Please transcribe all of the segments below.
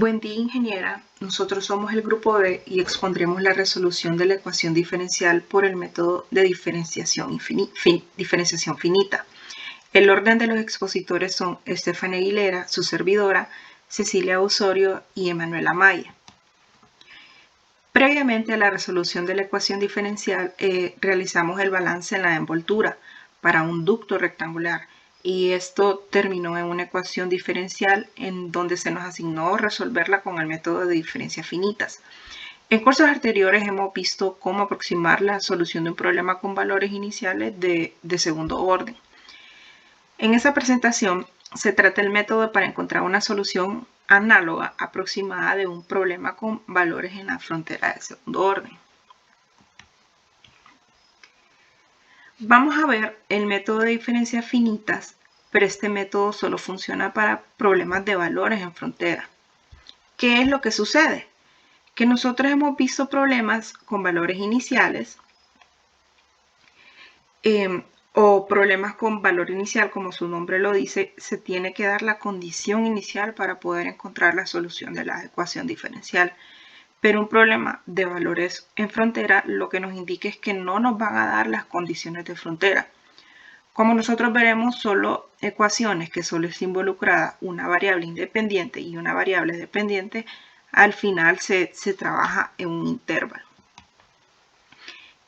Buen día, ingeniera. Nosotros somos el grupo B y expondremos la resolución de la ecuación diferencial por el método de diferenciación finita. El orden de los expositores son Estefania Aguilera, su servidora, Cecilia Osorio y Emanuela Maya. Previamente a la resolución de la ecuación diferencial, realizamos el balance en la envoltura para un ducto rectangular y esto terminó en una ecuación diferencial en donde se nos asignó resolverla con el método de diferencias finitas. En cursos anteriores hemos visto cómo aproximar la solución de un problema con valores iniciales de segundo orden. En esta presentación se trata el método para encontrar una solución análoga aproximada de un problema con valores en la frontera de segundo orden. Vamos a ver el método de diferencias finitas, pero este método solo funciona para problemas de valores en frontera. ¿Qué es lo que sucede? Que nosotros hemos visto problemas con valores iniciales o problemas con valor inicial, como su nombre lo dice, se tiene que dar la condición inicial para poder encontrar la solución de la ecuación diferencial. Pero un problema de valores en frontera lo que nos indica es que no nos van a dar las condiciones de frontera. Como nosotros veremos, solo ecuaciones que solo es involucrada una variable independiente y una variable dependiente, al final se trabaja en un intervalo.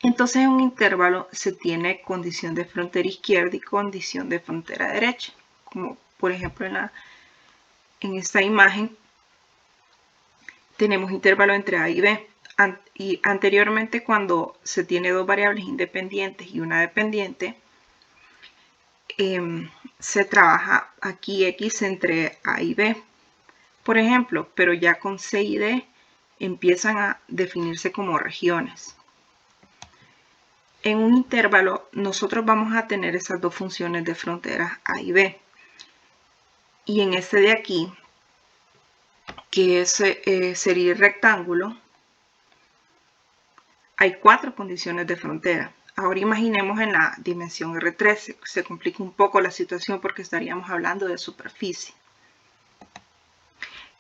Entonces en un intervalo se tiene condición de frontera izquierda y condición de frontera derecha, como por ejemplo en esta imagen tenemos intervalo entre A y B. Y anteriormente, cuando se tiene dos variables independientes y una dependiente, se trabaja aquí X entre A y B, por ejemplo, pero ya con C y D empiezan a definirse como regiones. En un intervalo nosotros vamos a tener esas dos funciones de frontera A y B. Y en este de aquí, que sería el rectángulo, hay 4 condiciones de frontera. Ahora imaginemos en la dimensión R3, se complica un poco la situación porque estaríamos hablando de superficie.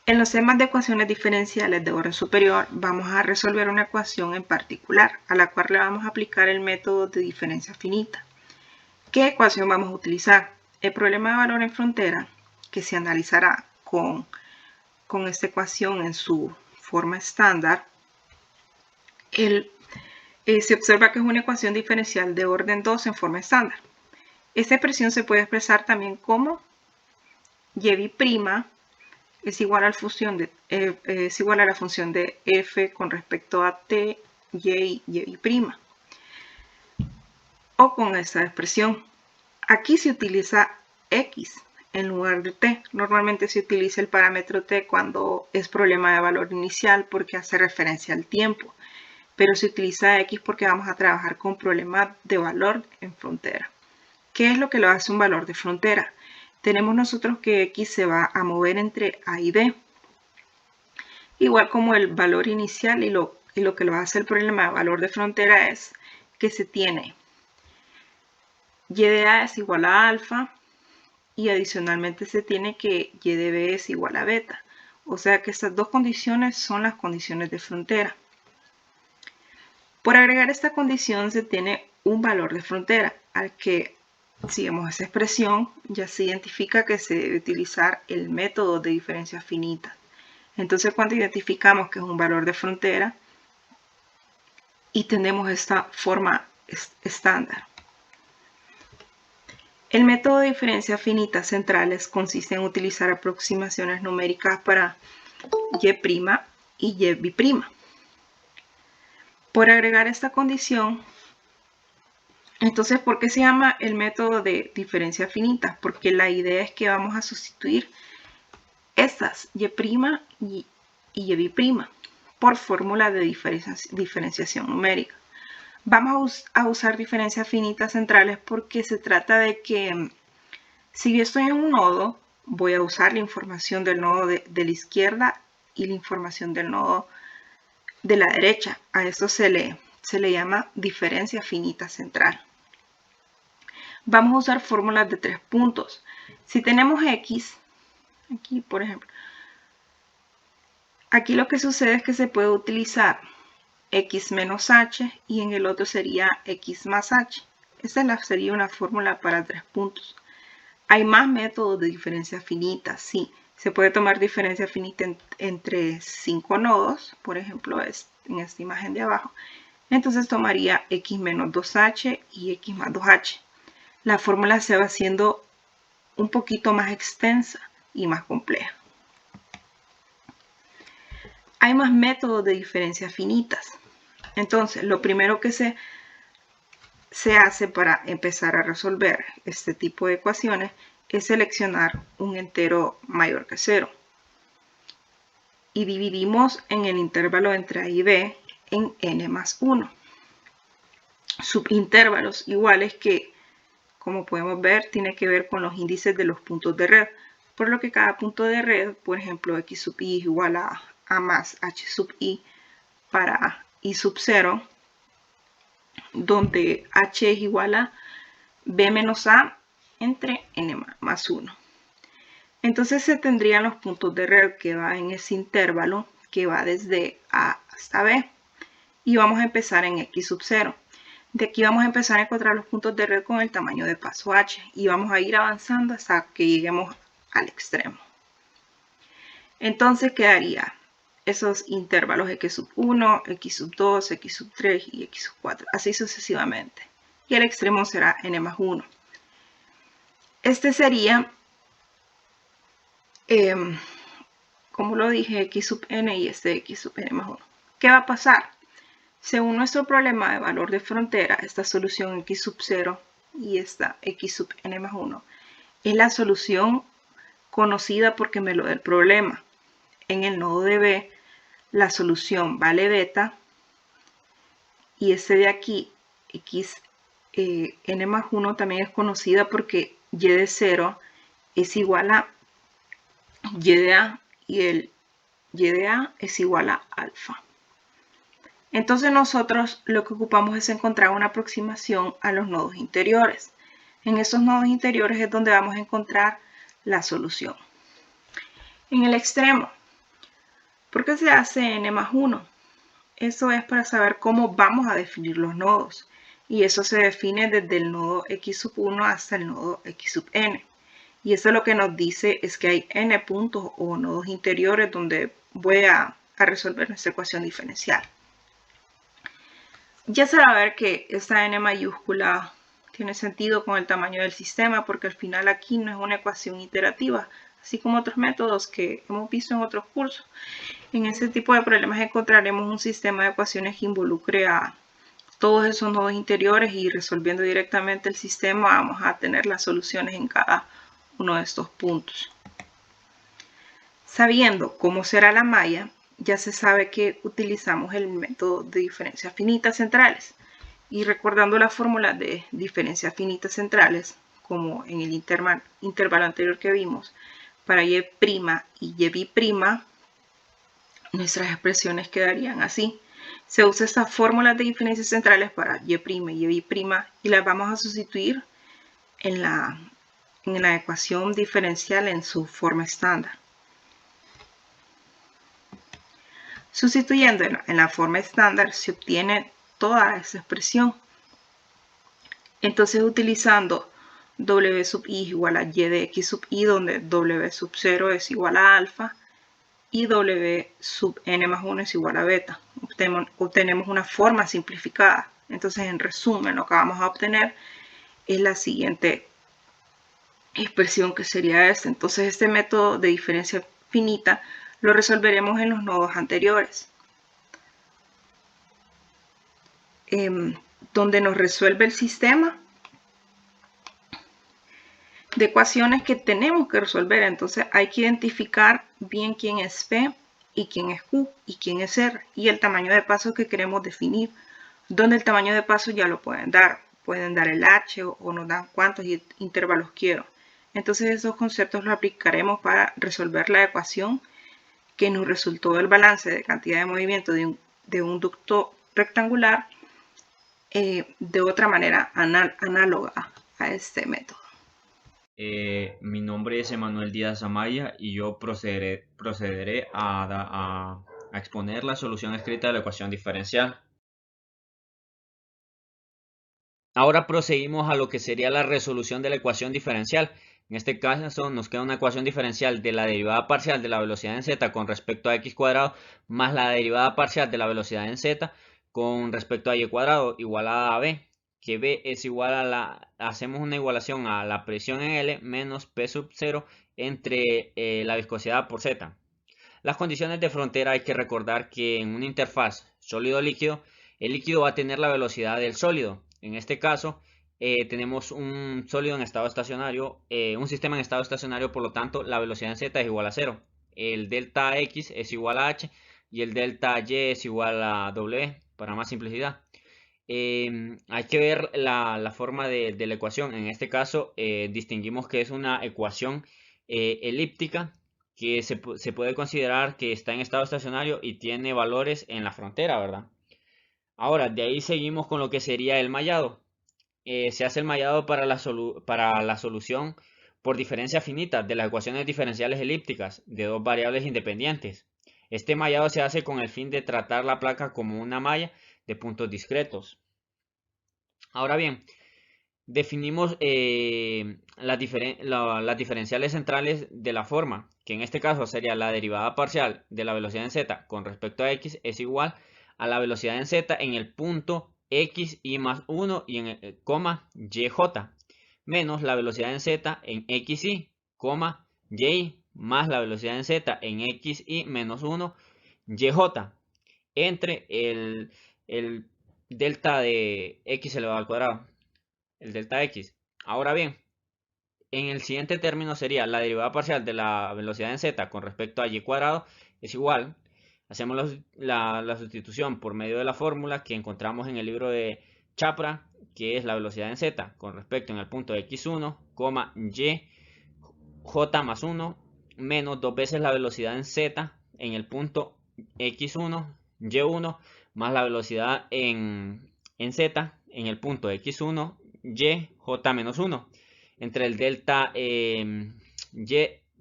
En los temas de ecuaciones diferenciales de orden superior vamos a resolver una ecuación en particular, a la cual le vamos a aplicar el método de diferencia finita. ¿Qué ecuación vamos a utilizar? El problema de valor en frontera, que se analizará con esta ecuación en su forma estándar, se observa que es una ecuación diferencial de orden 2 en forma estándar. Esta expresión se puede expresar también como y' es igual a la función de f con respecto a t, y, y'. O con esta expresión. Aquí se utiliza x en lugar de t. Normalmente se utiliza el parámetro t cuando es problema de valor inicial porque hace referencia al tiempo. Pero se utiliza x porque vamos a trabajar con problemas de valor en frontera. ¿Qué es lo que lo hace un valor de frontera? Tenemos nosotros que x se va a mover entre A y B. Igual como el valor inicial y lo que lo hace el problema de valor de frontera es que se tiene y de A es igual a alfa y adicionalmente se tiene que y de B es igual a beta. O sea que estas dos condiciones son las condiciones de frontera. Por agregar esta condición se tiene un valor de frontera al que, si vemos esa expresión, ya se identifica que se debe utilizar el método de diferencias finitas. Entonces, cuando identificamos que es un valor de frontera y tenemos esta forma estándar. El método de diferencias finitas centrales consiste en utilizar aproximaciones numéricas para y' y y'. Por agregar esta condición, entonces, ¿por qué se llama el método de diferencias finitas? Porque la idea es que vamos a sustituir estas y' y y' por fórmula de diferenciación numérica. Vamos a usar diferencias finitas centrales porque se trata de que si yo estoy en un nodo, voy a usar la información del nodo de la izquierda y la información del nodo de la derecha. A esto se le llama diferencia finita central. Vamos a usar fórmulas de 3 puntos. Si tenemos x, aquí por ejemplo, Aquí lo que sucede es que se puede utilizar x menos h y en el otro sería x más h. Esta sería una fórmula para 3 puntos. Hay más métodos de diferencia finita, sí. Se puede tomar diferencia finita entre 5 nodos, por ejemplo, en esta imagen de abajo. Entonces tomaría x menos 2h y x más 2h. La fórmula se va haciendo un poquito más extensa y más compleja. Hay más métodos de diferencia finitas. Entonces, lo primero que se hace para empezar a resolver este tipo de ecuaciones es seleccionar un entero mayor que 0. Y dividimos en el intervalo entre a y b en n más 1. Subintervalos iguales que, como podemos ver, tiene que ver con los índices de los puntos de red. Por lo que cada punto de red, por ejemplo, x sub i es igual a más h sub i para i sub 0, donde h es igual a b menos a entre n más 1. Entonces se tendrían los puntos de red que va en ese intervalo que va desde a hasta b. Y vamos a empezar en x sub 0. De aquí vamos a empezar a encontrar los puntos de red con el tamaño de paso h. Y vamos a ir avanzando hasta que lleguemos al extremo. Entonces quedaría esos intervalos x sub 1, x sub 2, x sub 3 y x sub 4, así sucesivamente. Y el extremo será n más 1. Este sería, como lo dije, x sub n y este x sub n más 1. ¿Qué va a pasar? Según nuestro problema de valor de frontera, esta solución x sub 0 y esta x sub n más 1 es la solución conocida porque me lo da el problema. En el nodo de b, la solución vale beta y este de aquí, x n más 1, también es conocida porque y de 0 es igual a y de a y el y de a es igual a alfa. Entonces nosotros lo que ocupamos es encontrar una aproximación a los nodos interiores. En esos nodos interiores es donde vamos a encontrar la solución. En el extremo, ¿por qué se hace n más 1? Eso es para saber cómo vamos a definir los nodos. Y eso se define desde el nodo x sub 1 hasta el nodo x sub n. Y eso lo que nos dice es que hay n puntos o nodos interiores donde voy a resolver nuestra ecuación diferencial. Ya se va a ver que esta n mayúscula tiene sentido con el tamaño del sistema porque al final aquí no es una ecuación iterativa, así como otros métodos que hemos visto en otros cursos. En este tipo de problemas encontraremos un sistema de ecuaciones que involucre a todos esos nodos interiores y resolviendo directamente el sistema vamos a tener las soluciones en cada uno de estos puntos. Sabiendo cómo será la malla, ya se sabe que utilizamos el método de diferencias finitas centrales. Y recordando la fórmula de diferencias finitas centrales, como en el intervalo anterior que vimos, para y' y y', nuestras expresiones quedarían así. Se usa esta fórmula de diferencias centrales para y' y y' y las vamos a sustituir en la ecuación diferencial en su forma estándar. Sustituyendo en la forma estándar se obtiene toda esa expresión. Entonces utilizando w sub i es igual a y de x sub i, donde w sub 0 es igual a alfa y w sub n más 1 es igual a beta. Obtenemos una forma simplificada. Entonces en resumen lo que vamos a obtener es la siguiente expresión que sería esta. Entonces este método de diferencia finita lo resolveremos en los nodos anteriores, donde nos resuelve el sistema de ecuaciones que tenemos que resolver. Entonces hay que identificar bien quién es P y quién es Q y quién es R y el tamaño de paso que queremos definir, donde el tamaño de paso ya lo pueden dar el H o nos dan cuántos intervalos quiero. Entonces esos conceptos los aplicaremos para resolver la ecuación que nos resultó del balance de cantidad de movimiento de un ducto rectangular de otra manera análoga a este método. Mi nombre es Emanuel Díaz Amaya y yo procederé a exponer la solución escrita de la ecuación diferencial. Ahora proseguimos a lo que sería la resolución de la ecuación diferencial. En este caso nos queda una ecuación diferencial de la derivada parcial de la velocidad en z con respecto a x cuadrado más la derivada parcial de la velocidad en z con respecto a y cuadrado igualada a b, que b es igual a hacemos una igualación a la presión en L menos P sub 0 entre la viscosidad por z. Las condiciones de frontera hay que recordar que en una interfaz sólido-líquido, el líquido va a tener la velocidad del sólido. En este caso, tenemos un sólido en estado estacionario, un sistema en estado estacionario, por lo tanto, la velocidad en z es igual a 0. El delta x es igual a h y el delta y es igual a w, para más simplicidad. Hay que ver la forma de la ecuación. En este caso, distinguimos que es una ecuación elíptica que se puede considerar que está en estado estacionario y tiene valores en la frontera, ¿verdad? Ahora, de ahí seguimos con lo que sería el mallado. Se hace el mallado para la solución por diferencia finita de las ecuaciones diferenciales elípticas de dos variables independientes. Este mallado se hace con el fin de tratar la placa como una malla de puntos discretos. Ahora bien, definimos las diferenciales centrales de la forma, que en este caso sería la derivada parcial de la velocidad en z con respecto a x es igual a la velocidad en z en el punto x y más 1 y en coma yj menos la velocidad en z en xy, y más la velocidad en z en xy menos 1 yj entre el delta de x elevado al cuadrado, el delta x. Ahora bien, en el siguiente término sería la derivada parcial de la velocidad en z con respecto a y cuadrado es igual. Hacemos la sustitución por medio de la fórmula que encontramos en el libro de Chapra, que es la velocidad en z con respecto en el punto x1, y j más 1 menos dos veces la velocidad en z en el punto x1, y1 más la velocidad en z en el punto x1, y, j menos 1 entre el delta y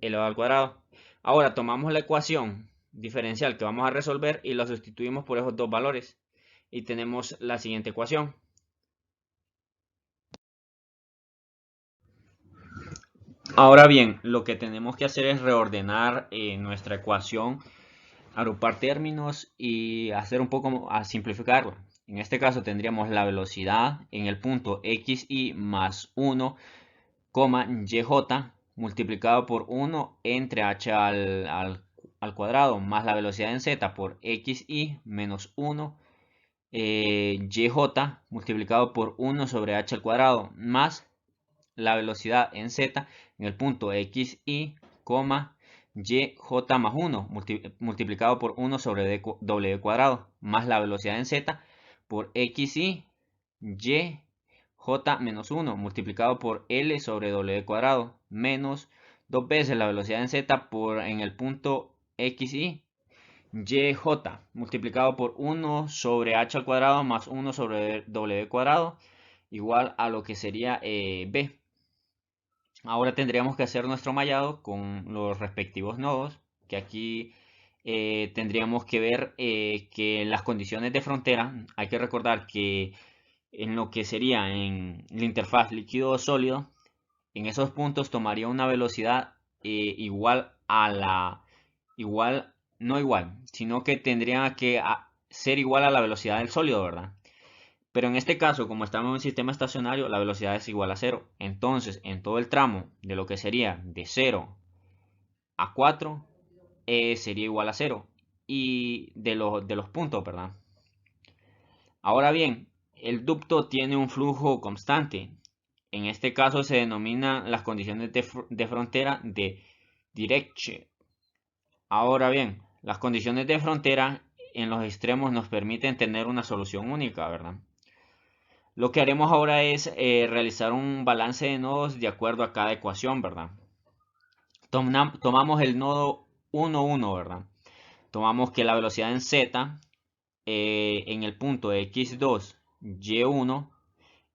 elevado al cuadrado. Ahora tomamos la ecuación diferencial que vamos a resolver y la sustituimos por esos dos valores y tenemos la siguiente ecuación. Ahora bien, lo que tenemos que hacer es reordenar nuestra ecuación, agrupar términos y hacer un poco a simplificarla. En este caso tendríamos la velocidad en el punto xy más 1, yj multiplicado por 1 entre h al cuadrado más la velocidad en z por xy menos 1 yj multiplicado por 1 sobre h al cuadrado más la velocidad en z en el punto xy, yj más 1 multiplicado por 1 sobre w cuadrado más la velocidad en z por xy, y j menos 1 multiplicado por L sobre W cuadrado menos dos veces la velocidad en Z en el punto XY, YJ multiplicado por 1 sobre H al cuadrado más 1 sobre W cuadrado igual a lo que sería B. Ahora tendríamos que hacer nuestro mallado con los respectivos nodos, que aquí tendríamos que ver que las condiciones de frontera, hay que recordar que en lo que sería en la interfaz líquido-sólido, en esos puntos tomaría una velocidad igual a no igual, sino que tendría que ser igual a la velocidad del sólido, ¿verdad? Pero en este caso, como estamos en un sistema estacionario, la velocidad es igual a 0. Entonces, en todo el tramo de lo que sería de 0 a 4, sería igual a 0. Y de los puntos, ¿verdad? Ahora bien, el ducto tiene un flujo constante. En este caso se denominan las condiciones de frontera de Dirac. Ahora bien, las condiciones de frontera en los extremos nos permiten tener una solución única, ¿verdad? Lo que haremos ahora es realizar un balance de nodos de acuerdo a cada ecuación, ¿verdad? Tomamos el nodo 1, 1, ¿verdad? Tomamos que la velocidad en z en el punto x2, y1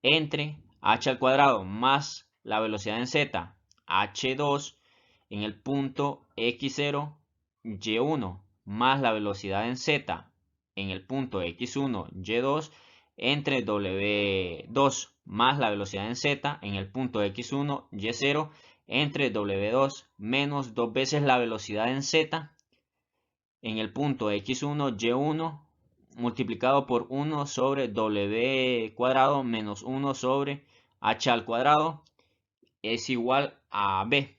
entre h al cuadrado más la velocidad en z h2 en el punto x0, y1 más la velocidad en z en el punto x1, y2 entre w2 más la velocidad en z en el punto x1, y0 entre w2 menos 2 veces la velocidad en z en el punto x1, y1 multiplicado por 1 sobre w cuadrado menos 1 sobre h al cuadrado es igual a b.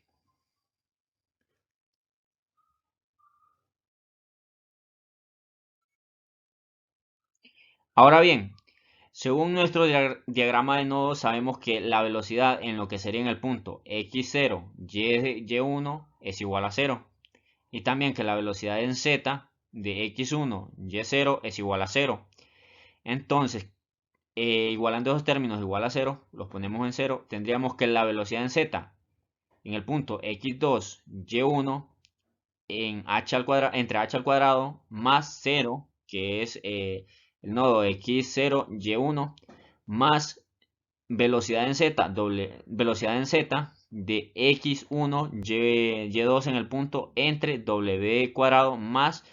Ahora bien, según nuestro diagrama de nodos, sabemos que la velocidad en lo que sería en el punto x0, y1 es igual a 0. Y también que la velocidad en z de x1, y0 es igual a 0. Entonces, igualando esos términos igual a 0, los ponemos en 0, tendríamos que la velocidad en z en el punto x2, y1 en h al cuadrado, entre h al cuadrado más 0, que es el nodo x0, y1, más velocidad en z, velocidad en z de x1, y2 en el punto entre w cuadrado más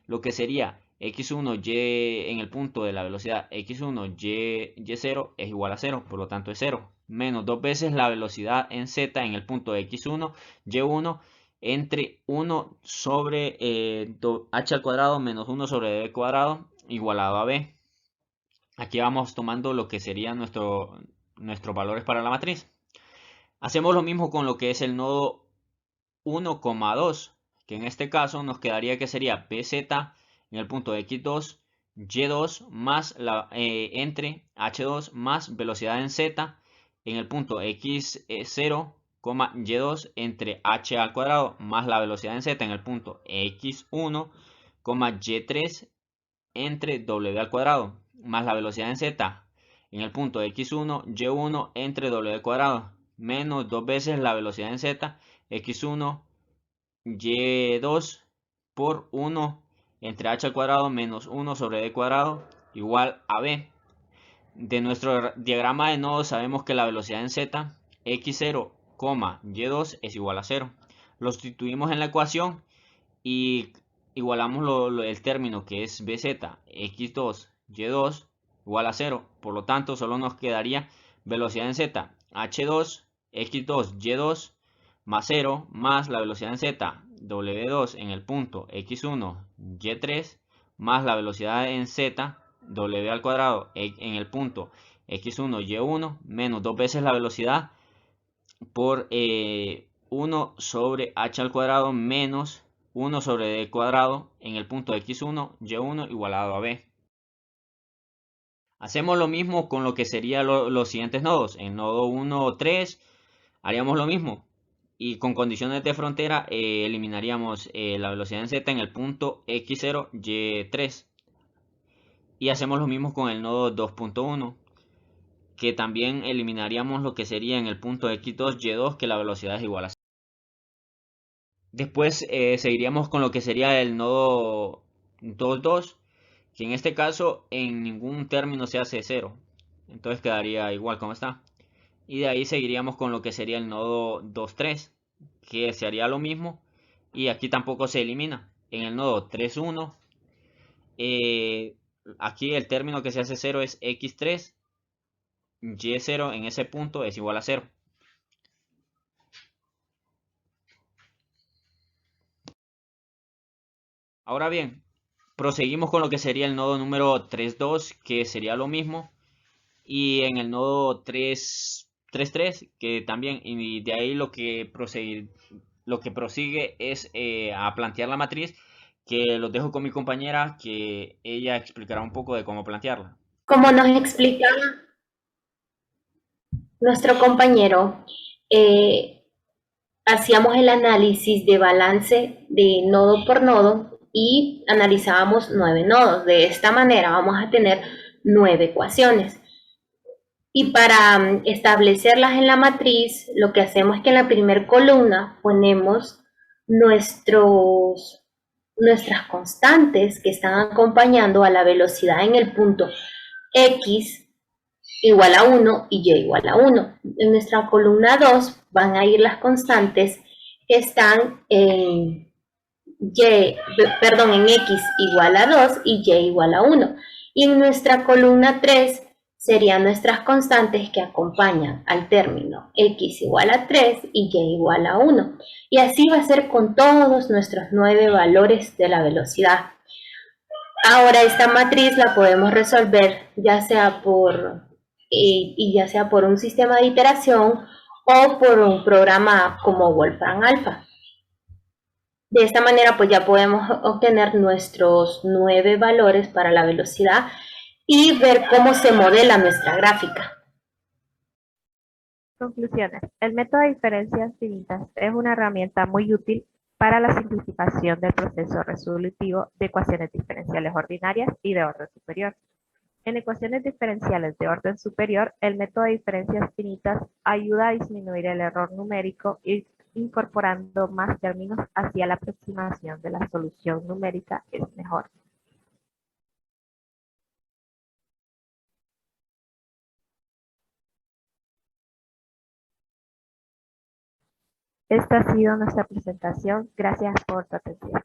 lo que sería x1, y en el punto de la velocidad x1, y0 es igual a 0, por lo tanto es 0, menos 2 veces la velocidad en z en el punto x1, y1 entre 1 sobre h al cuadrado menos 1 sobre b cuadrado igualado a b. Aquí vamos tomando lo que serían nuestros valores para la matriz. Hacemos lo mismo con lo que es el nodo 1,2, que en este caso nos quedaría que sería bz en el punto x2, y2 más entre h2 más velocidad en z en el punto x0, y2 entre h al cuadrado más la velocidad en z en el punto x1, y3 entre w al cuadrado más la velocidad en z en el punto x1, y1 entre w cuadrado menos 2 veces la velocidad en z x1, y2 por 1 entre h al cuadrado menos 1 sobre b cuadrado igual a b. De nuestro diagrama de nodos sabemos que la velocidad en z x0, y2 es igual a 0. Lo sustituimos en la ecuación y igualamos el término que es bz x2, y2 igual a 0. Por lo tanto, solo nos quedaría velocidad en z h2, x2, y2 más 0 más la velocidad en z w2 en el punto x1, y3 más la velocidad en z w al cuadrado en el punto x1, y1 menos 2 veces la velocidad por 1 sobre h al cuadrado menos 1 sobre d cuadrado en el punto x1, y1 igualado a b. Hacemos lo mismo con lo que serían los siguientes nodos. En nodo 1, 3 haríamos lo mismo. Y con condiciones de frontera eliminaríamos la velocidad en z en el punto x0, y3. Y hacemos lo mismo con el nodo 2.1, que también eliminaríamos lo que sería en el punto x2, y2, que la velocidad es igual a 0. Después seguiríamos con lo que sería el nodo 2.2, que en este caso en ningún término se hace 0. Entonces quedaría igual como está. Y de ahí seguiríamos con lo que sería el nodo 2.3, que se haría lo mismo. Y aquí tampoco se elimina. En el nodo 3.1, aquí el término que se hace 0 es x3, y0 en ese punto es igual a 0. Ahora bien, proseguimos con lo que sería el nodo número 3.2, que sería lo mismo. Y en el nodo 3.3, que también, y de ahí lo que prosigue es a plantear la matriz, que los dejo con mi compañera, que ella explicará un poco de cómo plantearla. Como nos explica nuestro compañero, eh, hacíamos el análisis de balance de nodo por nodo y analizábamos 9 nodos. De esta manera vamos a tener 9 ecuaciones. Y para establecerlas en la matriz, lo que hacemos es que en la primera columna ponemos nuestras constantes que están acompañando a la velocidad en el punto X igual a 1 y y igual a 1. En nuestra columna 2 van a ir las constantes que están en en x igual a 2 y y igual a 1. Y en nuestra columna 3 serían nuestras constantes que acompañan al término x igual a 3 y y igual a 1. Y así va a ser con todos nuestros 9 valores de la velocidad. Ahora esta matriz la podemos resolver ya sea ya sea por un sistema de iteración o por un programa como Wolfram Alpha. De esta manera pues ya podemos obtener nuestros 9 valores para la velocidad y ver cómo se modela nuestra gráfica. Conclusiones. El método de diferencias finitas es una herramienta muy útil para la simplificación del proceso resolutivo de ecuaciones diferenciales ordinarias y de orden superior. En ecuaciones diferenciales de orden superior, el método de diferencias finitas ayuda a disminuir el error numérico y incorporando más términos hacia la aproximación de la solución numérica es mejor. Esta ha sido nuestra presentación. Gracias por tu atención.